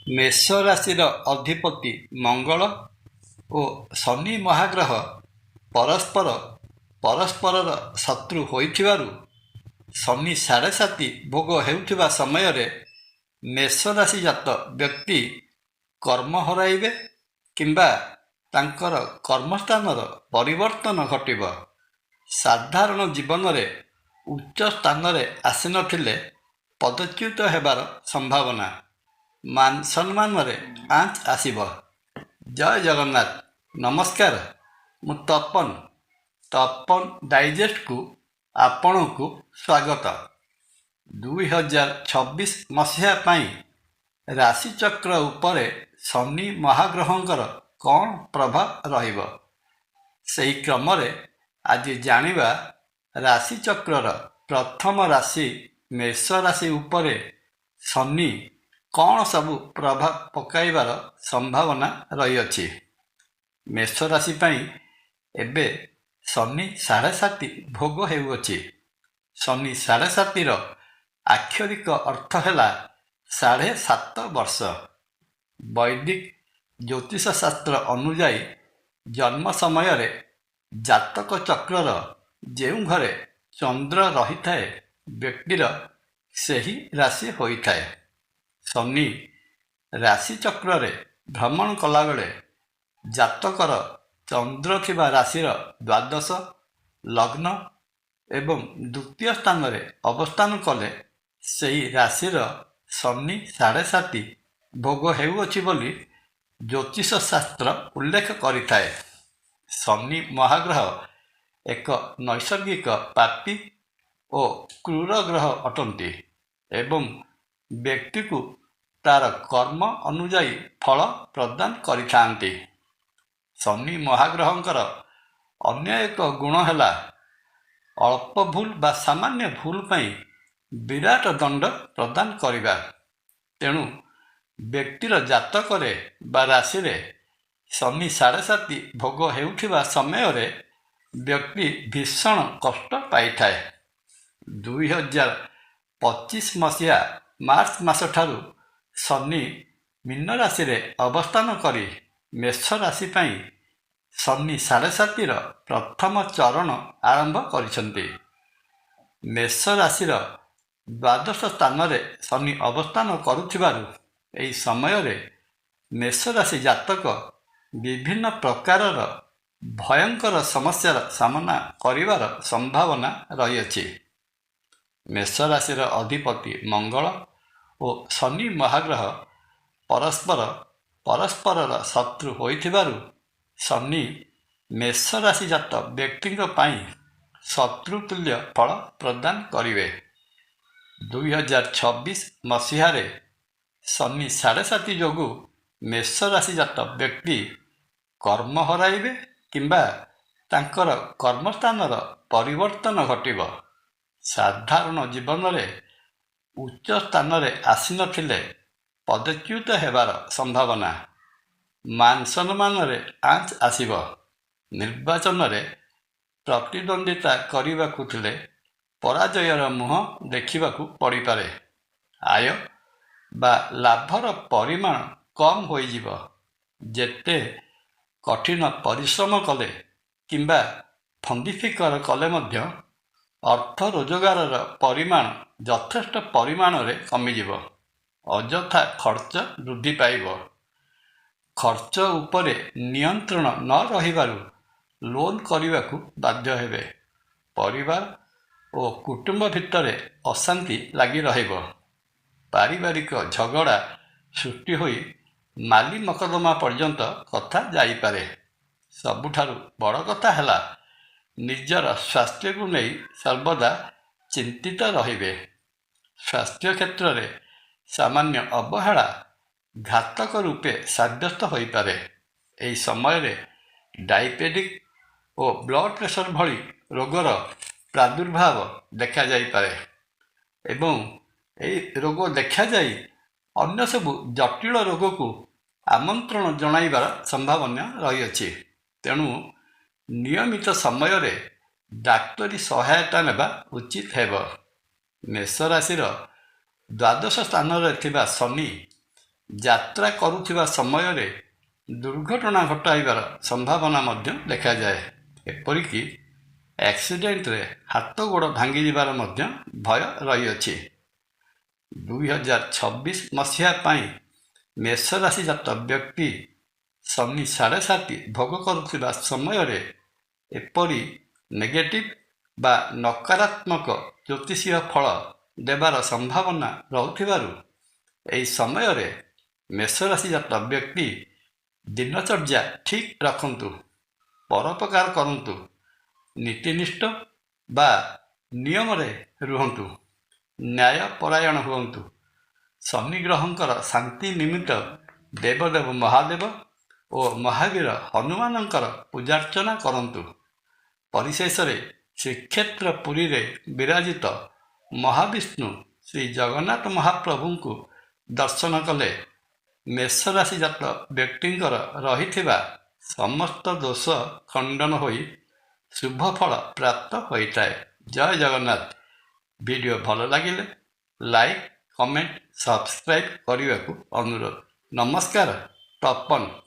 ମେଷ ରାଶିର ଅଧିପତି ମଙ୍ଗଳ ଓ ଶନି ମହାଗ୍ରହ ପରସ୍ପରର ଶତ୍ରୁ ହୋଇଥିବାରୁ ଶନି 7.5 ଭୋଗ ହେଉଥିବା ସମୟରେ ମେଷ ରାଶି ଜାତ ବ୍ୟକ୍ତି କର୍ମ ହରାଇବେ କିମ୍ବା ତାଙ୍କର କର୍ମସ୍ଥାନର ପରିବର୍ତ୍ତନ ଘଟିବ। ସାଧାରଣ ଜୀବନରେ ଉଚ୍ଚ ସ୍ଥାନରେ ଆସିନଥିଲେ ପଦଚ୍ୟୁତ ହେବାର ସମ୍ଭାବନା। ମାନ ସମ୍ମାନରେ ଆଞ୍ଚ ଆସିବ। ଜୟ ଜଗନ୍ନାଥ। ନମସ୍କାର, ମୁଁ ତପନ ଡାଇଜେଷ୍ଟକୁ ଆପଣଙ୍କୁ ସ୍ୱାଗତ। 2026 ମସିହା ପାଇଁ ରାଶିଚକ୍ର ଉପରେ ଶନି ମହାଗ୍ରହଙ୍କର କ'ଣ ପ୍ରଭାବ ରହିବ, ସେହି କ୍ରମରେ ଆଜି ଜାଣିବା ରାଶିଚକ୍ରର ପ୍ରଥମ ରାଶି ମେଷ ରାଶି ଉପରେ ଶନି କ'ଣ ସବୁ ପ୍ରଭାବ ପକାଇବାର ସମ୍ଭାବନା ରହିଅଛି। ମେଷ ରାଶି ପାଇଁ ଏବେ ଶନି 7.5 ଭୋଗ ହେଉଅଛି। ଶନି 7.5ର ଆକ୍ଷରିକ ଅର୍ଥ ହେଲା 7.5 ବର୍ଷ। ବୈଦିକ ଜ୍ୟୋତିଷ ଶାସ୍ତ୍ର ଅନୁଯାୟୀ ଜନ୍ମ ସମୟରେ ଜାତକ ଚକ୍ରର ଯେଉଁ ଘରେ ଚନ୍ଦ୍ର ରହିଥାଏ ବ୍ୟକ୍ତିର ସେହି ରାଶି ହୋଇଥାଏ। ଶନି ରାଶିଚକ୍ରରେ ଭ୍ରମଣ କଲାବେଳେ ଜାତକର ଚନ୍ଦ୍ର ଥିବା ରାଶିର ଦ୍ୱାଦଶ, ଲଗ୍ନ ଏବଂ ଦ୍ୱିତୀୟ ସ୍ଥାନରେ ଅବସ୍ଥାନ କଲେ ସେହି ରାଶିର ଶନି 7.5 ଭୋଗ ହେଉଅଛି ବୋଲି ଜ୍ୟୋତିଷ ଶାସ୍ତ୍ର ଉଲ୍ଲେଖ କରିଥାଏ। ଶନି ମହାଗ୍ରହ ଏକ ନୈସର୍ଗିକ ପାପୀ ଓ କ୍ରୂର ଗ୍ରହ ଅଟନ୍ତି ଏବଂ ବ୍ୟକ୍ତିକୁ ତାର କର୍ମ ଅନୁଯାୟୀ ଫଳ ପ୍ରଦାନ କରିଥାନ୍ତି। ଶନି ମହାଗ୍ରହଙ୍କର ଅନ୍ୟ ଏକ ଗୁଣ ହେଲା ଅଳ୍ପ ଭୁଲ ବା ସାମାନ୍ୟ ଭୁଲ ପାଇଁ ବିରାଟ ଦଣ୍ଡ ପ୍ରଦାନ କରିବା। ତେଣୁ ବ୍ୟକ୍ତିର ଜାତକରେ ବା ରାଶିରେ ଶନି 7.5 ଭୋଗ ହେଉଥିବା ସମୟରେ ବ୍ୟକ୍ତି ଭୀଷଣ କଷ୍ଟ ପାଇଥାଏ। 2025 ମସିହା ମାର୍ଚ୍ଚ ମାସଠାରୁ ଶନି ମୀନ ରାଶିରେ ଅବସ୍ଥାନ କରି ମେଷ ରାଶି ପାଇଁ ଶନି 7.5ର ପ୍ରଥମ ଚରଣ ଆରମ୍ଭ କରିଛନ୍ତି। ମେଷ ରାଶିର ଦ୍ୱାଦଶ ସ୍ଥାନରେ ଶନି ଅବସ୍ଥାନ କରୁଥିବାରୁ ଏହି ସମୟରେ ମେଷ ରାଶି ଜାତକ ବିଭିନ୍ନ ପ୍ରକାରର ଭୟଙ୍କର ସମସ୍ୟାର ସାମନା କରିବାର ସମ୍ଭାବନା ରହିଅଛି। ମେଷ ରାଶିର ଅଧିପତି ମଙ୍ଗଳ ଓ ଶନି ମହାଗ୍ରହ ପରସ୍ପରର ଶତ୍ରୁ ହୋଇଥିବାରୁ ଶନି ମେଷ ରାଶି ଜାତ ବ୍ୟକ୍ତିଙ୍କ ପାଇଁ ଶତ୍ରୁତୁଲ୍ୟ ଫଳ ପ୍ରଦାନ କରିବେ। 2026 ମସିହାରେ ଶନି 7.5 ଯୋଗୁଁ ମେଷ ରାଶି ଜାତ ବ୍ୟକ୍ତି କର୍ମ ହରାଇବେ କିମ୍ବା ତାଙ୍କର କର୍ମସ୍ଥାନର ପରିବର୍ତ୍ତନ ଘଟିବ। ସାଧାରଣ ଜୀବନରେ ଉଚ୍ଚ ସ୍ଥାନରେ ଆସିନଥିଲେ ପଦଚ୍ୟୁତ ହେବାର ସମ୍ଭାବନା। ମାନ ସମ୍ମାନରେ ଆଞ୍ଚ ଆସିବ। ନିର୍ବାଚନରେ ପ୍ରତିଦ୍ୱନ୍ଦ୍ୱିତା କରିବାକୁ ଥିଲେ ପରାଜୟର ମୁହଁ ଦେଖିବାକୁ ପଡ଼ିପାରେ। ଆୟ ବା ଲାଭର ପରିମାଣ କମ୍ ହୋଇଯିବ। ଯେତେ କଠିନ ପରିଶ୍ରମ କଲେ କିମ୍ବା ଫନ୍ଦିଫିକର କଲେ ମଧ୍ୟ ଅର୍ଥ ରୋଜଗାରର ପରିମାଣ ଯଥେଷ୍ଟ ପରିମାଣରେ କମିଯିବ। ଅଯଥା ଖର୍ଚ୍ଚ ବୃଦ୍ଧି ପାଇବ। ଖର୍ଚ୍ଚ ଉପରେ ନିୟନ୍ତ୍ରଣ ନ ରହିବାରୁ ଲୋନ୍ କରିବାକୁ ବାଧ୍ୟ ହେବେ। ପରିବାର ଓ କୁଟୁମ୍ବ ଭିତରେ ଅଶାନ୍ତି ଲାଗି ରହିବ। ପାରିବାରିକ ଝଗଡ଼ା ସୃଷ୍ଟି ହୋଇ ମାଲି ମକଦ୍ଦମା ପର୍ଯ୍ୟନ୍ତ କଥା ଯାଇପାରେ। ସବୁଠାରୁ ବଡ଼ କଥା ହେଲା ନିଜର ସ୍ୱାସ୍ଥ୍ୟକୁ ନେଇ ସର୍ବଦା ଚିନ୍ତିତ ରହିବେ। ସ୍ୱାସ୍ଥ୍ୟ କ୍ଷେତ୍ରରେ ସାମାନ୍ୟ ଅବହେଳା ଘାତକ ରୂପେ ସାବ୍ୟସ୍ତ ହୋଇପାରେ। ଏହି ସମୟରେ ଡାଇବେଟିସ୍ ଓ ବ୍ଲଡ଼ ପ୍ରେସର ଭଳି ରୋଗର ପ୍ରାଦୁର୍ଭାବ ଦେଖାଯାଇପାରେ ଏବଂ ଏହି ରୋଗ ଦେଖାଯାଇ ଅନ୍ୟ ସବୁ ଜଟିଳ ରୋଗକୁ ଆମନ୍ତ୍ରଣ ଜଣାଇବାର ସମ୍ଭାବନା ରହିଅଛି। ତେଣୁ ନିୟମିତ ସମୟରେ ଡାକ୍ତରୀ ସହାୟତା ନେବା ଉଚିତ ହେବ। ମେଷ ରାଶିର ଦ୍ୱାଦଶ ସ୍ଥାନରେ ଥିବା ଶନି ଯାତ୍ରା କରୁଥିବା ସମୟରେ ଦୁର୍ଘଟଣା ଘଟାଇବାର ସମ୍ଭାବନା ମଧ୍ୟ ଦେଖାଯାଏ। ଏପରିକି ଆକ୍ସିଡେଣ୍ଟରେ ହାତ ଗୋଡ଼ ଭାଙ୍ଗିଯିବାର ମଧ୍ୟ ଭୟ ରହିଅଛି। 2026 ମସିହା ପାଇଁ ମେଷ ରାଶିଜାତ ବ୍ୟକ୍ତି ଶନି 7.5 ଭୋଗ କରୁଥିବା ସମୟରେ ଏପରି ନେଗେଟିଭ୍ ବା ନକାରାତ୍ମକ ଜ୍ୟୋତିଷୀୟ ଫଳ ଦେବାର ସମ୍ଭାବନା ରହୁଥିବାରୁ ଏହି ସମୟରେ ମେଷ ରାଶିଜାତ ବ୍ୟକ୍ତି ଦିନଚର୍ଯ୍ୟା ଠିକ୍ ରଖନ୍ତୁ, ପରୋପକାର କରନ୍ତୁ, ନୀତିନିଷ୍ଠ ବା ନିୟମରେ ରୁହନ୍ତୁ, ନ୍ୟାୟପରାୟଣ ହୁଅନ୍ତୁ। ଶନି ଗ୍ରହଙ୍କର ଶାନ୍ତି ନିମିତ୍ତ ଦେବଦେବ ମହାଦେବ ଓ ମହାବୀର ହନୁମାନଙ୍କର ପୂଜାର୍ଚ୍ଚନା କରନ୍ତୁ। ପରିଶେଷରେ ଶ୍ରୀକ୍ଷେତ୍ର ପୁରୀରେ ବିରାଜିତ ମହାବିଷ୍ଣୁ ଶ୍ରୀ ଜଗନ୍ନାଥ ମହାପ୍ରଭୁଙ୍କୁ ଦର୍ଶନ କଲେ ମେଷ ରାଶିଜାତ ବ୍ୟକ୍ତିଙ୍କର ରହିଥିବା ସମସ୍ତ ଦୋଷ ଖଣ୍ଡନ ହୋଇ ଶୁଭ ଫଳ ପ୍ରାପ୍ତ ହୋଇଥାଏ। ଜୟ ଜଗନ୍ନାଥ। ଭିଡ଼ିଓ ଭଲ ଲାଗିଲେ ଲାଇକ୍, କମେଣ୍ଟ, ସବସ୍କ୍ରାଇବ୍ କରିବାକୁ ଅନୁରୋଧ। ନମସ୍କାର। ତପନ।